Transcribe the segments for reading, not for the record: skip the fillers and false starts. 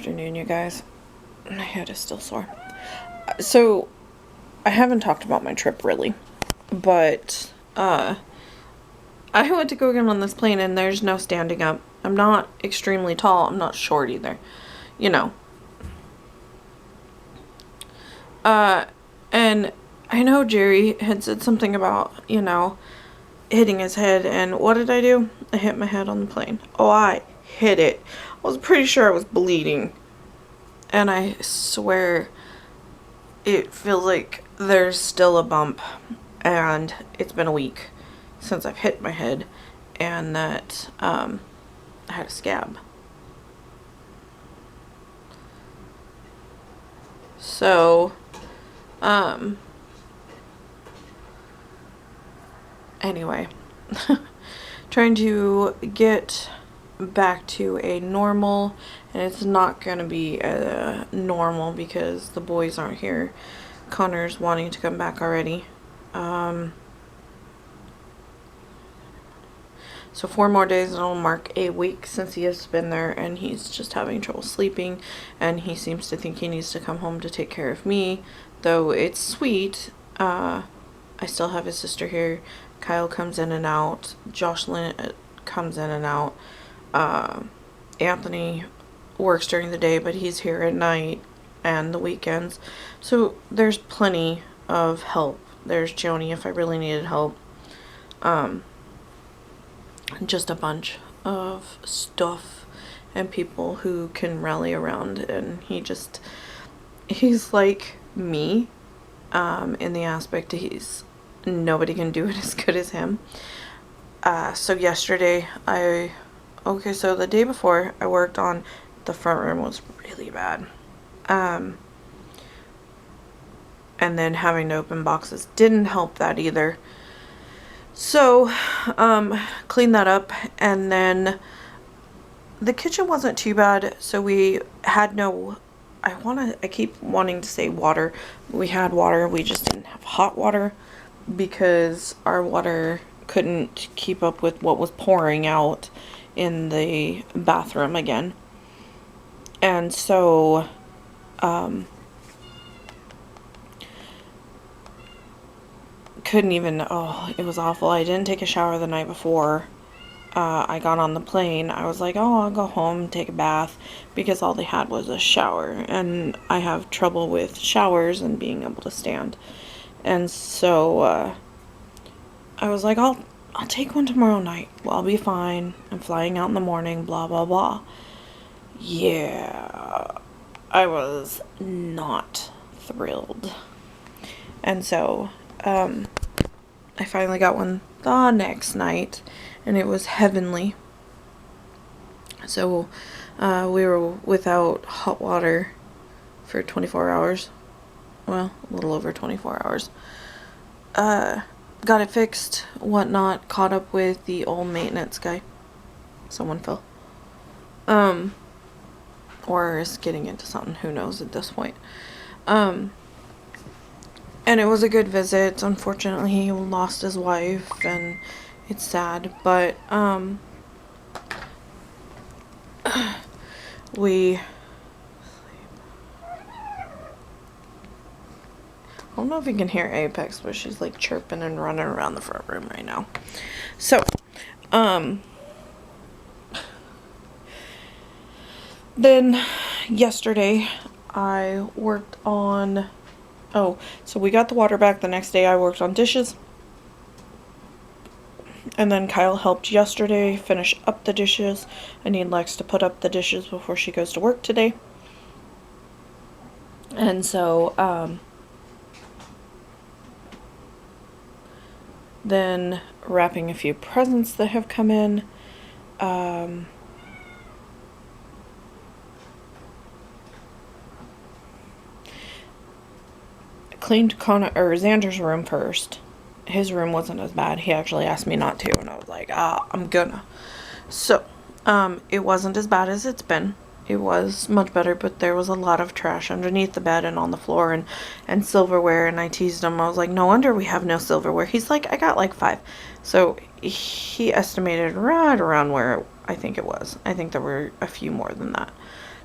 afternoon, you guys. My head is still sore. So, I haven't talked about my trip really, but I went to go get on this plane and there's no standing up. I'm not extremely tall. I'm not short either. You know. And I know Jerry had said something about, hitting his head, and what did I do? I hit my head on the plane. Oh, I hit it. I was pretty sure I was bleeding. And I swear it feels like there's still a bump, and it's been a week since I've hit my head, and that I had a scab. So, anyway, trying to get back to a normal, and it's not gonna be a normal because the boys aren't here. Connor's wanting to come back already. So 4 more days and it'll mark a week since he has been there, and he's just having trouble sleeping, and he seems to think he needs to come home to take care of me, though it's sweet. I still have his sister here. Kyle comes in and out. Jocelyn comes in and out. Anthony works during the day, but he's here at night and the weekends. So there's plenty of help. There's Joni if I really needed help. Just a bunch of stuff and people who can rally around, and he's like me, in the aspect nobody can do it as good as him. So yesterday so the day before I worked on the front room was really bad. And then having to open boxes didn't help that either. So, cleaned that up, and then the kitchen wasn't too bad, so we had I keep wanting to say water. We had water, we just didn't have hot water because our water couldn't keep up with what was pouring out in the bathroom again. And so, it was awful. I didn't take a shower the night before I got on the plane. I was like, I'll go home, take a bath, because all they had was a shower, and I have trouble with showers and being able to stand. And so I was like, I'll take one tomorrow night. Well, I'll be fine. I'm flying out in the morning, blah, blah, blah. Yeah, I was not thrilled. And so, I finally got one the next night, and it was heavenly. So, we were without hot water for 24 hours. Well, a little over 24 hours. Got it fixed, whatnot, caught up with the old maintenance guy. Someone fell. Or is getting into something, who knows at this point. And it was a good visit. Unfortunately, he lost his wife, and it's sad, but, I don't know if you can hear Apex, but she's like chirping and running around the front room right now. So, then yesterday I worked on, so we got the water back. The next day I worked on dishes. And then Kyle helped yesterday finish up the dishes. I need Lex to put up the dishes before she goes to work today. And so, then wrapping a few presents that have come in. Cleaned Xander's room first. His room wasn't as bad. He actually asked me not to, and I was like, I'm gonna. So, it wasn't as bad as it's been. It was much better, but there was a lot of trash underneath the bed and on the floor, and silverware, and I teased him. I was like, no wonder we have no silverware. He's like, I got like 5. So he estimated right around where I think it was. I think there were a few more than that.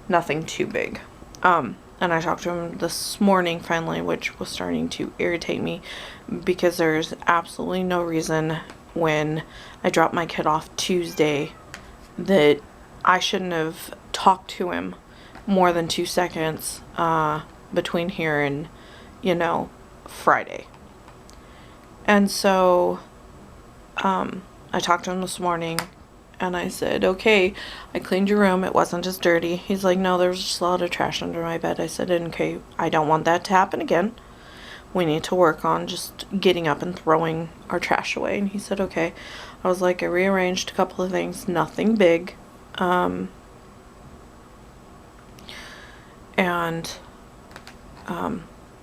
nothing too big. And I talked to him this morning finally, which was starting to irritate me because there's absolutely no reason when I dropped my kid off Tuesday that I shouldn't have talked to him more than 2 seconds between here and, you know, Friday. And so I talked to him this morning and I said, okay, I cleaned your room. It wasn't as dirty. He's like, no, there was just a lot of trash under my bed. I said, okay, I don't want that to happen again. We need to work on just getting up and throwing our trash away. And he said, okay. I was like, I rearranged a couple of things, nothing big.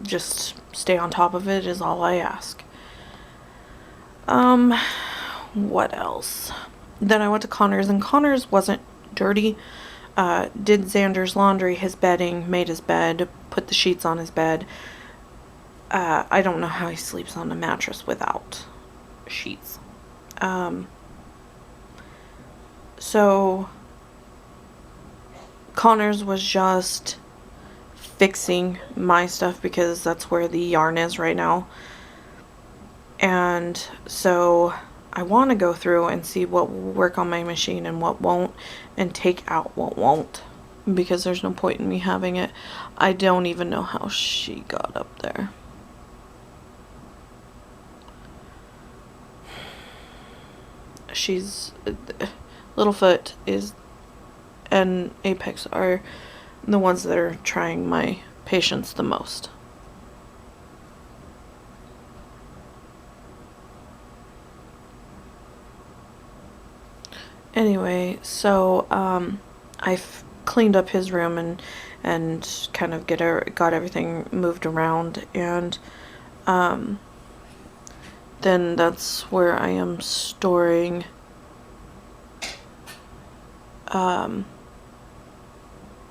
Just stay on top of it is all I ask. What else? Then I went to Connor's, and Connor's wasn't dirty. Did Xander's laundry, his bedding, made his bed, put the sheets on his bed. I don't know how he sleeps on a mattress without sheets. So Connor's was just fixing my stuff because that's where the yarn is right now. And so I want to go through and see what will work on my machine and what won't, and take out what won't, because there's no point in me having it. I don't even know how she got up there. She's Littlefoot is and Apex are the ones that are trying my patience the most. Anyway, so I've cleaned up his room and kind of got everything moved around, and then that's where I am storing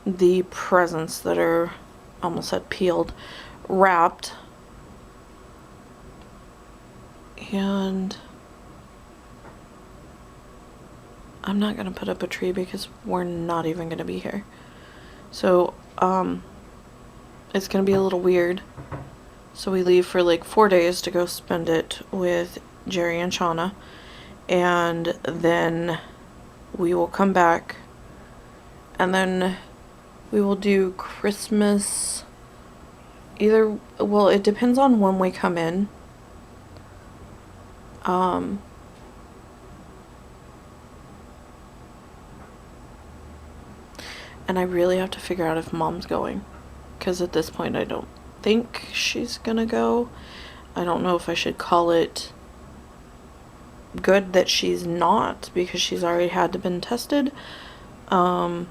the presents that are, almost had peeled, wrapped. And I'm not gonna put up a tree because we're not even gonna be here. So it's gonna be a little weird. So we leave for like 4 days to go spend it with Jerry and Shauna, and then we will come back, and then we will do Christmas either, well, it depends on when we come in. And I really have to figure out if Mom's going, because at this point I don't think she's gonna go. I don't know if I should call it good that she's not, because she's already had to been tested, and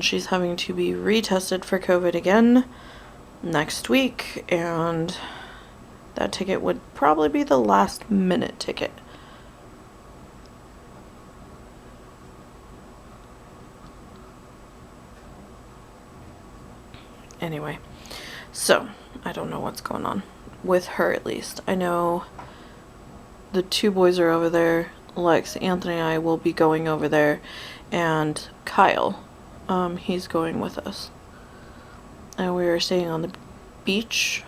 she's having to be retested for COVID again next week, and that ticket would probably be the last minute ticket. Anyway, so I don't know what's going on with her, at least. I know the two boys are over there. Lex, Anthony, and I will be going over there, and Kyle, he's going with us. And we are staying on the beach,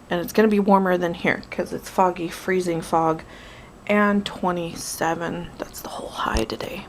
and it's gonna be warmer than here because it's foggy, freezing fog, and 27. That's the whole high today.